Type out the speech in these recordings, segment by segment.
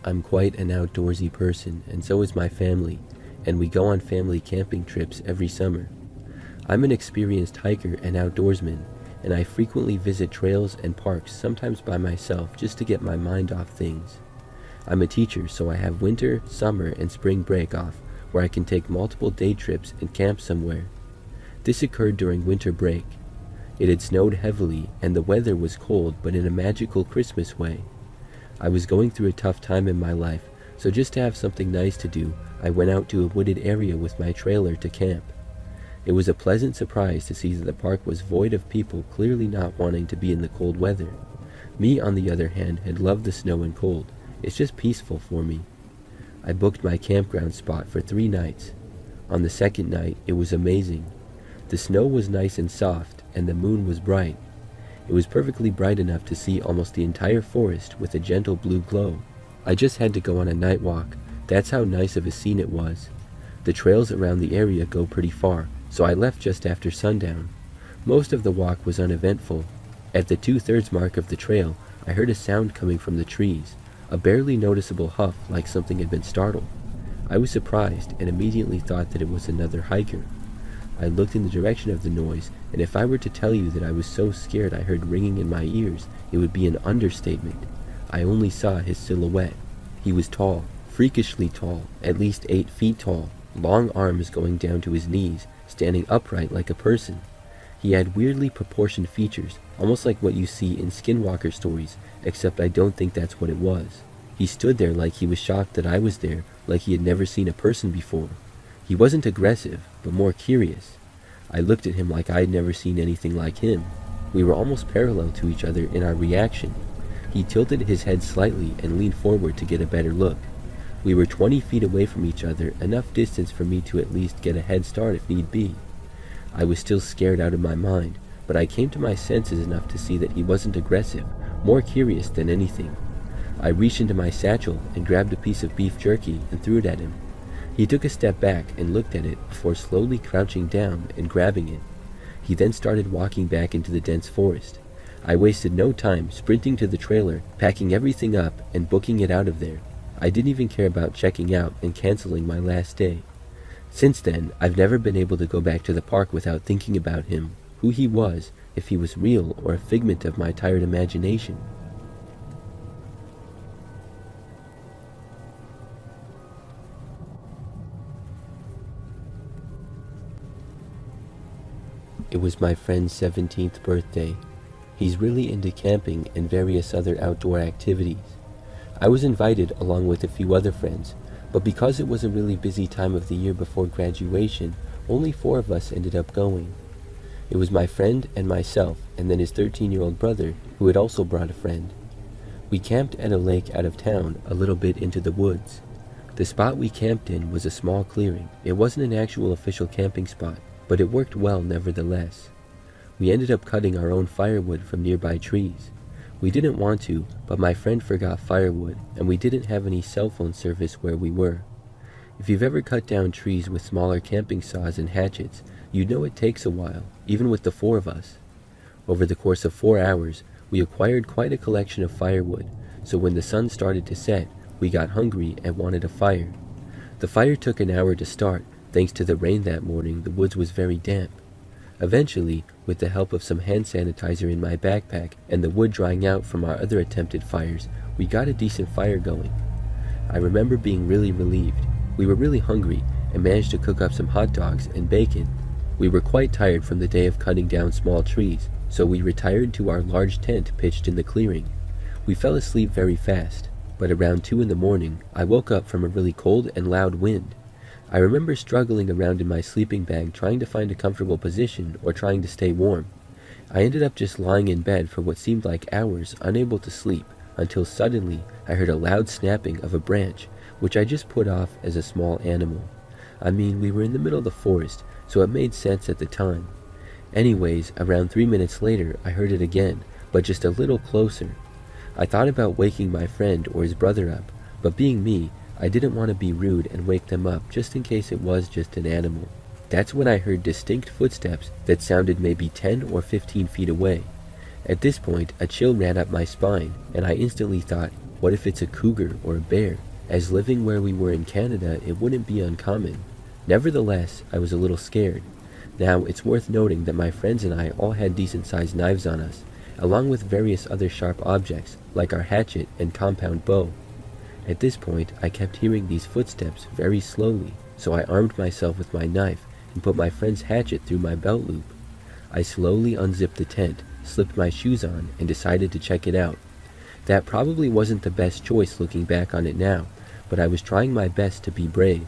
I'm quite an outdoorsy person, and so is my family, and we go on family camping trips every summer. I'm an experienced hiker and outdoorsman, and I frequently visit trails and parks, sometimes by myself, just to get my mind off things. I'm a teacher, so I have winter, summer, and spring break off, where I can take multiple day trips and camp somewhere. This occurred during winter break. It had snowed heavily, and the weather was cold, but in a magical Christmas way. I was going through a tough time in my life, so just to have something nice to do, I went out to a wooded area with my trailer to camp. It was a pleasant surprise to see that the park was void of people clearly not wanting to be in the cold weather. Me, on the other hand, had loved the snow and cold. It's just peaceful for me. I booked my campground spot for 3 nights. On the second night, it was amazing. The snow was nice and soft, and the moon was bright. It was perfectly bright enough to see almost the entire forest with a gentle blue glow. I just had to go on a night walk. That's how nice of a scene it was. The trails around the area go pretty far, so I left just after sundown. Most of the walk was uneventful. At the 2/3 mark of the trail, I heard a sound coming from the trees, a barely noticeable huff like something had been startled. I was surprised and immediately thought that it was another hiker. I looked in the direction of the noise, and if I were to tell you that I was so scared I heard ringing in my ears, it would be an understatement. I only saw his silhouette. He was tall, freakishly tall, at least 8 feet tall, long arms going down to his knees, standing upright like a person. He had weirdly proportioned features, almost like what you see in skinwalker stories, except I don't think that's what it was. He stood there like he was shocked that I was there, like he had never seen a person before. He wasn't aggressive, but more curious. I looked at him like I'd never seen anything like him. We were almost parallel to each other in our reaction. He tilted his head slightly and leaned forward to get a better look. We were 20 feet away from each other, enough distance for me to at least get a head start if need be. I was still scared out of my mind, but I came to my senses enough to see that he wasn't aggressive, more curious than anything. I reached into my satchel and grabbed a piece of beef jerky and threw it at him. He took a step back and looked at it before slowly crouching down and grabbing it. He then started walking back into the dense forest. I wasted no time sprinting to the trailer, packing everything up, and booking it out of there. I didn't even care about checking out and canceling my last day. Since then, I've never been able to go back to the park without thinking about him, who he was, if he was real or a figment of my tired imagination. It was my friend's 17th birthday. He's really into camping and various other outdoor activities. I was invited along with a few other friends, but because it was a really busy time of the year before graduation, only 4 of us ended up going. It was my friend and myself, and then his 13-year-old brother, who had also brought a friend. We camped at a lake out of town, a little bit into the woods. The spot we camped in was a small clearing. It wasn't an actual official camping spot, but it worked well nevertheless. We ended up cutting our own firewood from nearby trees. We didn't want to, but my friend forgot firewood, and we didn't have any cell phone service where we were. If you've ever cut down trees with smaller camping saws and hatchets, you know it takes a while, even with the 4 of us. Over the course of 4 hours, we acquired quite a collection of firewood, so when the sun started to set, we got hungry and wanted a fire. The fire took an hour to start. Thanks to the rain that morning, the woods was very damp. Eventually, with the help of some hand sanitizer in my backpack and the wood drying out from our other attempted fires, we got a decent fire going. I remember being really relieved. We were really hungry and managed to cook up some hot dogs and bacon. We were quite tired from the day of cutting down small trees, so we retired to our large tent pitched in the clearing. We fell asleep very fast, but around 2 in the morning, I woke up from a really cold and loud wind. I remember struggling around in my sleeping bag trying to find a comfortable position or trying to stay warm. I ended up just lying in bed for what seemed like hours, unable to sleep, until suddenly I heard a loud snapping of a branch, which I just put off as a small animal. I mean, we were in the middle of the forest, so it made sense at the time. Anyways, around 3 minutes later, I heard it again, but just a little closer. I thought about waking my friend or his brother up, but being me, I didn't want to be rude and wake them up just in case it was just an animal. That's when I heard distinct footsteps that sounded maybe 10 or 15 feet away. At this point, a chill ran up my spine, and I instantly thought, What if it's a cougar or a bear? As living where we were in Canada, it wouldn't be uncommon. Nevertheless, I was a little scared. Now, it's worth noting that my friends and I all had decent-sized knives on us, along with various other sharp objects, like our hatchet and compound bow. At this point, I kept hearing these footsteps very slowly, so I armed myself with my knife and put my friend's hatchet through my belt loop. I slowly unzipped the tent, slipped my shoes on, and decided to check it out. That probably wasn't the best choice looking back on it now, but I was trying my best to be brave.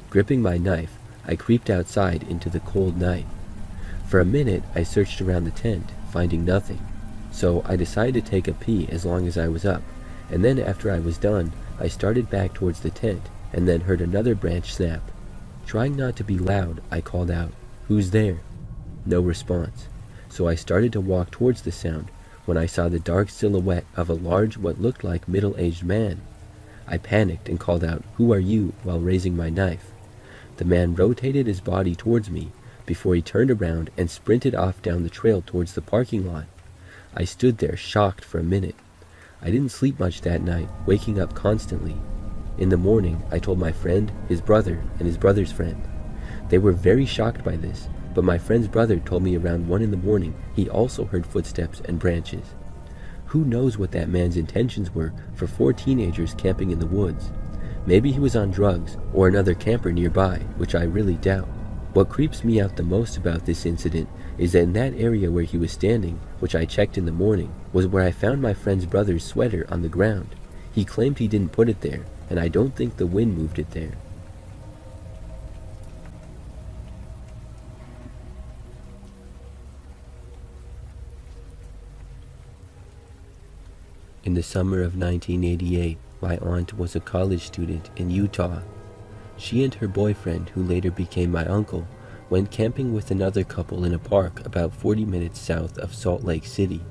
Gripping my knife, I creeped outside into the cold night. For a minute, I searched around the tent, finding nothing. So I decided to take a pee as long as I was up, and then after I was done, I started back towards the tent, and then heard another branch snap. Trying not to be loud, I called out, "Who's there?" No response. So I started to walk towards the sound, when I saw the dark silhouette of a large, what looked like middle-aged man. I panicked and called out, "Who are you?" while raising my knife. The man rotated his body towards me before he turned around and sprinted off down the trail towards the parking lot. I stood there shocked for a minute. I didn't sleep much that night, waking up constantly. In the morning, I told my friend, his brother, and his brother's friend. They were very shocked by this, but my friend's brother told me around 1 in the morning he also heard footsteps and branches. Who knows what that man's intentions were for 4 teenagers camping in the woods? Maybe he was on drugs or another camper nearby, which I really doubt. What creeps me out the most about this incident is that in that area where he was standing, which I checked in the morning, was where I found my friend's brother's sweater on the ground. He claimed he didn't put it there, and I don't think the wind moved it there. In the summer of 1988, my aunt was a college student in Utah. She and her boyfriend, who later became my uncle, went camping with another couple in a park about 40 minutes south of Salt Lake City.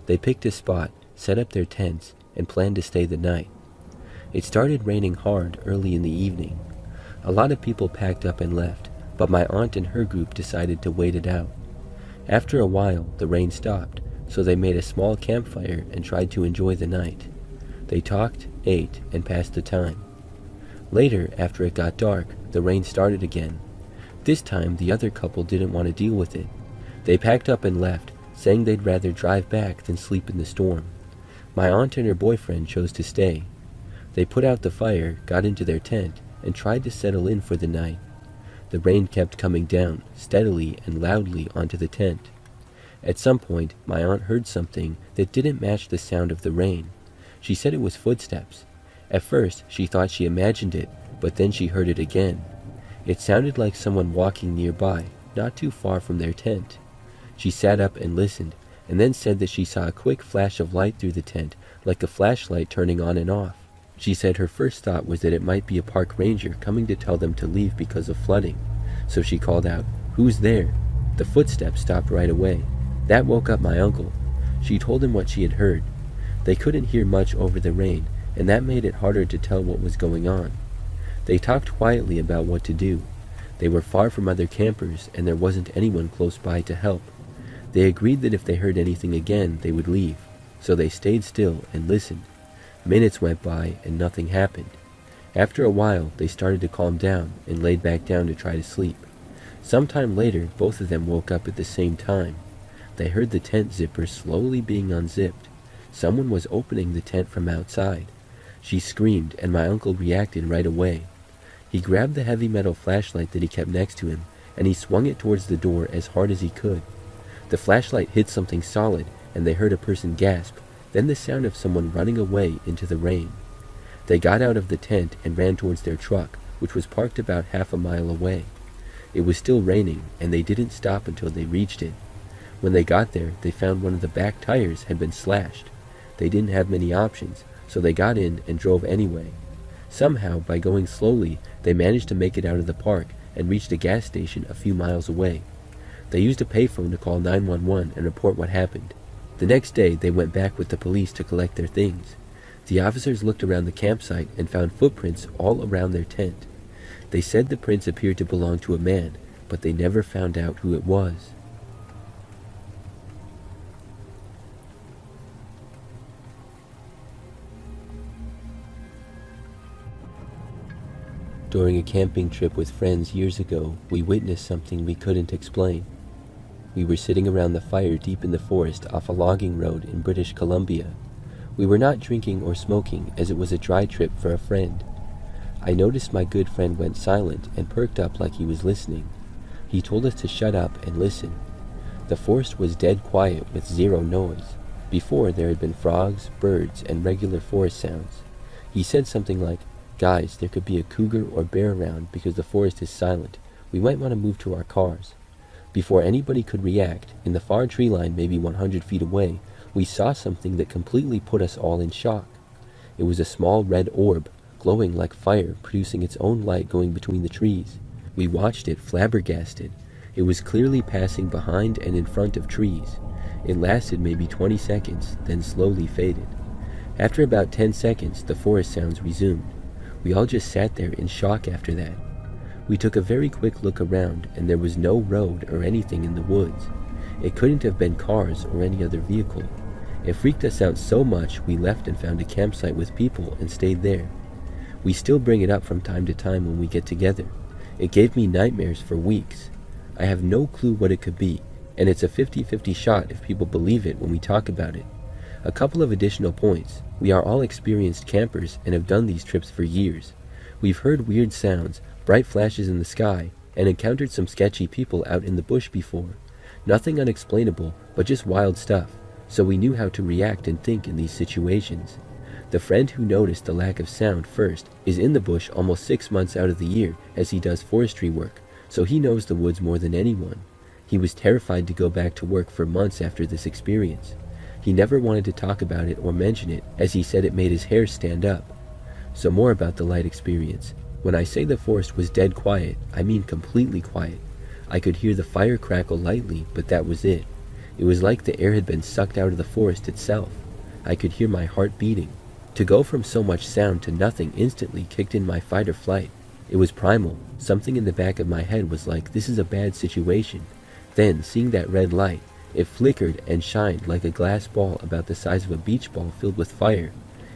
They picked a spot, set up their tents, and planned to stay the night. It started raining hard early in the evening. A lot of people packed up and left, but my aunt and her group decided to wait it out. After a while, the rain stopped, so they made a small campfire and tried to enjoy the night. They talked, ate, and passed the time. Later, after it got dark, the rain started again. This time, the other couple didn't want to deal with it. They packed up and left, saying they'd rather drive back than sleep in the storm. My aunt and her boyfriend chose to stay. They put out the fire, got into their tent, and tried to settle in for the night. The rain kept coming down, steadily and loudly onto the tent. At some point, my aunt heard something that didn't match the sound of the rain. She said it was footsteps. At first, she thought she imagined it, but then she heard it again. It sounded like someone walking nearby, not too far from their tent. She sat up and listened, and then said that she saw a quick flash of light through the tent, like a flashlight turning on and off. She said her first thought was that it might be a park ranger coming to tell them to leave because of flooding. So she called out, "Who's there?" The footsteps stopped right away. That woke up my uncle. She told him what she had heard. They couldn't hear much over the rain, and that made it harder to tell what was going on. They talked quietly about what to do. They were far from other campers, and there wasn't anyone close by to help. They agreed that if they heard anything again, they would leave. So they stayed still and listened. Minutes went by, and nothing happened. After a while, they started to calm down and laid back down to try to sleep. Sometime later, both of them woke up at the same time. They heard the tent zipper slowly being unzipped. Someone was opening the tent from outside. She screamed, and my uncle reacted right away. He grabbed the heavy metal flashlight that he kept next to him, and he swung it towards the door as hard as he could. The flashlight hit something solid, and they heard a person gasp, then the sound of someone running away into the rain. They got out of the tent and ran towards their truck, which was parked about half a mile away. It was still raining, and they didn't stop until they reached it. When they got there, they found one of the back tires had been slashed. They didn't have many options, so they got in and drove anyway. Somehow, by going slowly, they managed to make it out of the park and reached a gas station a few miles away. They used a payphone to call 911 and report what happened. The next day, they went back with the police to collect their things. The officers looked around the campsite and found footprints all around their tent. They said the prints appeared to belong to a man, but they never found out who it was. During a camping trip with friends years ago, we witnessed something we couldn't explain. We were sitting around the fire deep in the forest off a logging road in British Columbia. We were not drinking or smoking as it was a dry trip for a friend. I noticed my good friend went silent and perked up like he was listening. He told us to shut up and listen. The forest was dead quiet with zero noise. Before, there had been frogs, birds, and regular forest sounds. He said something like, "Guys, there could be a cougar or bear around because the forest is silent. We might want to move to our cars." Before anybody could react, in the far tree line maybe 100 feet away, we saw something that completely put us all in shock. It was a small red orb, glowing like fire, producing its own light going between the trees. We watched it, flabbergasted. It was clearly passing behind and in front of trees. It lasted maybe 20 seconds, then slowly faded. After about 10 seconds, the forest sounds resumed. We all just sat there in shock after that. We took a very quick look around, and there was no road or anything in the woods. It couldn't have been cars or any other vehicle. It freaked us out so much we left and found a campsite with people and stayed there. We still bring it up from time to time when we get together. It gave me nightmares for weeks. I have no clue what it could be, and it's a 50-50 shot if people believe it when we talk about it. A couple of additional points. We are all experienced campers and have done these trips for years. We've heard weird sounds, bright flashes in the sky, and encountered some sketchy people out in the bush before. Nothing unexplainable, but just wild stuff, so we knew how to react and think in these situations. The friend who noticed the lack of sound first is in the bush almost 6 months out of the year as he does forestry work, so he knows the woods more than anyone. He was terrified to go back to work for months after this experience. He never wanted to talk about it or mention it, as he said it made his hair stand up. So more about the light experience. When I say the forest was dead quiet, I mean completely quiet. I could hear the fire crackle lightly, but that was it. It was like the air had been sucked out of the forest itself. I could hear my heart beating. To go from so much sound to nothing instantly kicked in my fight or flight. It was primal. Something in the back of my head was like, this is a bad situation. Then, seeing that red light, it flickered and shined like a glass ball about the size of a beach ball filled with fire.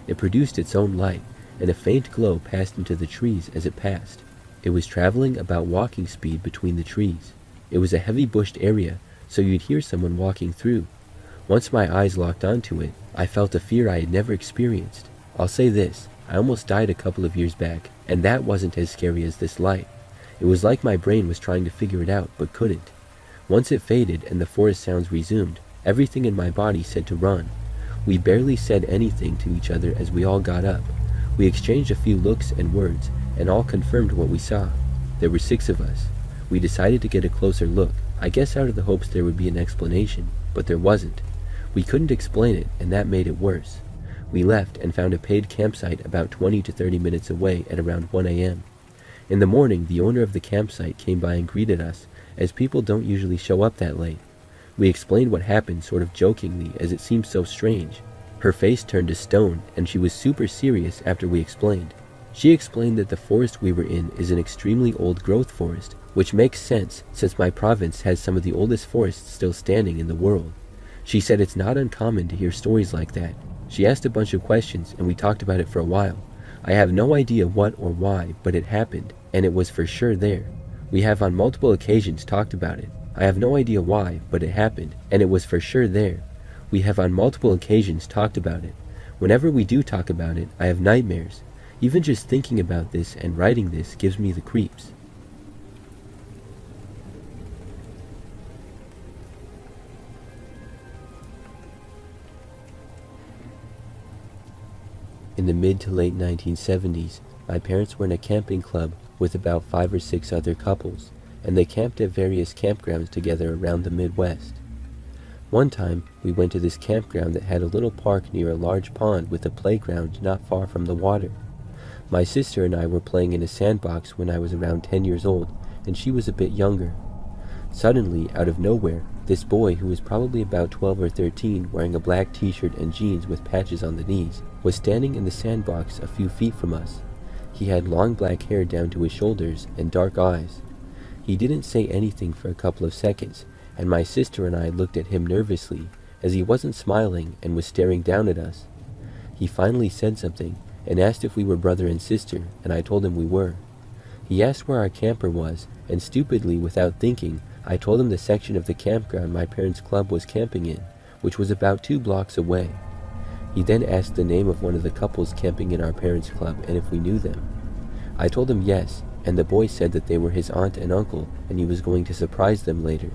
It produced its own light, and a faint glow passed into the trees as it passed. It was traveling about walking speed between the trees. It was a heavy bushed area, so you'd hear someone walking through. Once my eyes locked onto it, I felt a fear I had never experienced. I'll say this, I almost died a couple of years back, and that wasn't as scary as this light. It was like my brain was trying to figure it out, but couldn't. Once it faded and the forest sounds resumed, everything in my body said to run. We barely said anything to each other as we all got up. We exchanged a few looks and words, and all confirmed what we saw. There were 6 of us. We decided to get a closer look, I guess out of the hopes there would be an explanation, but there wasn't. We couldn't explain it, and that made it worse. We left and found a paid campsite about 20 to 30 minutes away at around 1 a.m. In the morning, the owner of the campsite came by and greeted us, as people don't usually show up that late. We explained what happened sort of jokingly as it seemed so strange. Her face turned to stone, and she was super serious after we explained. She explained that the forest we were in is an extremely old growth forest, which makes sense since my province has some of the oldest forests still standing in the world. She said it's not uncommon to hear stories like that. She asked a bunch of questions and we talked about it for a while. I have no idea what or why, but it happened, and it was for sure there. We have on multiple occasions talked about it. I have no idea why, but it happened, and it was for sure there. We have on multiple occasions talked about it. Whenever we do talk about it, I have nightmares. Even just thinking about this and writing this gives me the creeps. In the mid to late 1970s, my parents were in a camping club with about 5 or 6 other couples, and they camped at various campgrounds together around the Midwest. One time, we went to this campground that had a little park near a large pond with a playground not far from the water. My sister and I were playing in a sandbox when I was around 10 years old, and she was a bit younger. Suddenly, out of nowhere, this boy, who was probably about 12 or 13, wearing a black t-shirt and jeans with patches on the knees, was standing in the sandbox a few feet from us. He had long black hair down to his shoulders and dark eyes. He didn't say anything for a couple of seconds, and my sister and I looked at him nervously, as he wasn't smiling and was staring down at us. He finally said something, and asked if we were brother and sister, and I told him we were. He asked where our camper was, and stupidly, without thinking, I told him the section of the campground my parents' club was camping in, which was about 2 blocks away. He then asked the name of one of the couples camping in our parents' club and if we knew them. I told him yes, and the boy said that they were his aunt and uncle and he was going to surprise them later.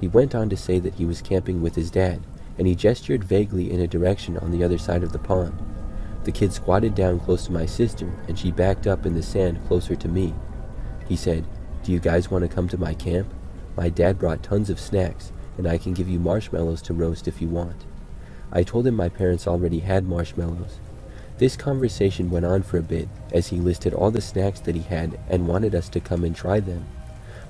He went on to say that he was camping with his dad, and he gestured vaguely in a direction on the other side of the pond. The kid squatted down close to my sister, and she backed up in the sand closer to me. He said, "Do you guys want to come to my camp? My dad brought tons of snacks, and I can give you marshmallows to roast if you want." I told him my parents already had marshmallows. This conversation went on for a bit, as he listed all the snacks that he had and wanted us to come and try them.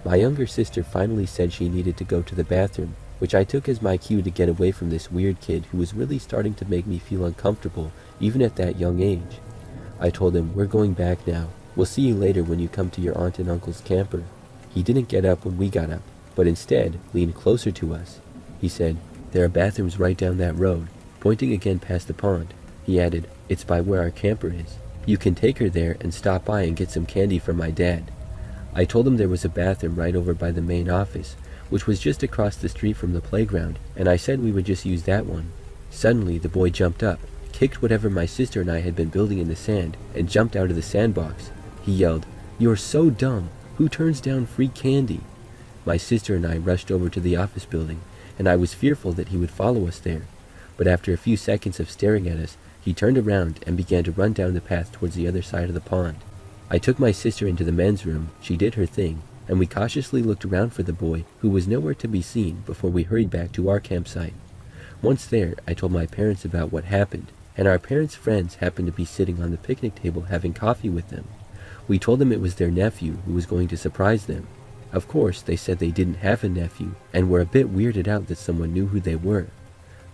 My younger sister finally said she needed to go to the bathroom, which I took as my cue to get away from this weird kid who was really starting to make me feel uncomfortable, even at that young age. I told him, "We're going back now. We'll see you later when you come to your aunt and uncle's camper." He didn't get up when we got up, but instead leaned closer to us. He said, "There are bathrooms right down that road," pointing again past the pond. He added, "It's by where our camper is. You can take her there and stop by and get some candy for my dad." I told him there was a bathroom right over by the main office, which was just across the street from the playground, and I said we would just use that one. Suddenly, the boy jumped up, kicked whatever my sister and I had been building in the sand, and jumped out of the sandbox. He yelled, "You're so dumb! Who turns down free candy?" My sister and I rushed over to the office building, and I was fearful that he would follow us there. But after a few seconds of staring at us, he turned around and began to run down the path towards the other side of the pond. I took my sister into the men's room, she did her thing, and we cautiously looked around for the boy, who was nowhere to be seen, before we hurried back to our campsite. Once there, I told my parents about what happened, and our parents' friends happened to be sitting on the picnic table having coffee with them. We told them it was their nephew who was going to surprise them. Of course, they said they didn't have a nephew, and were a bit weirded out that someone knew who they were.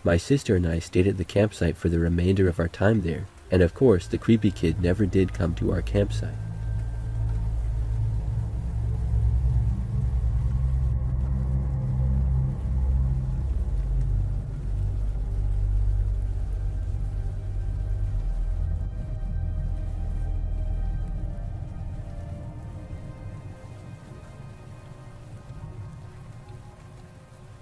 My sister and I stayed at the campsite for the remainder of our time there, and of course, the creepy kid never did come to our campsite.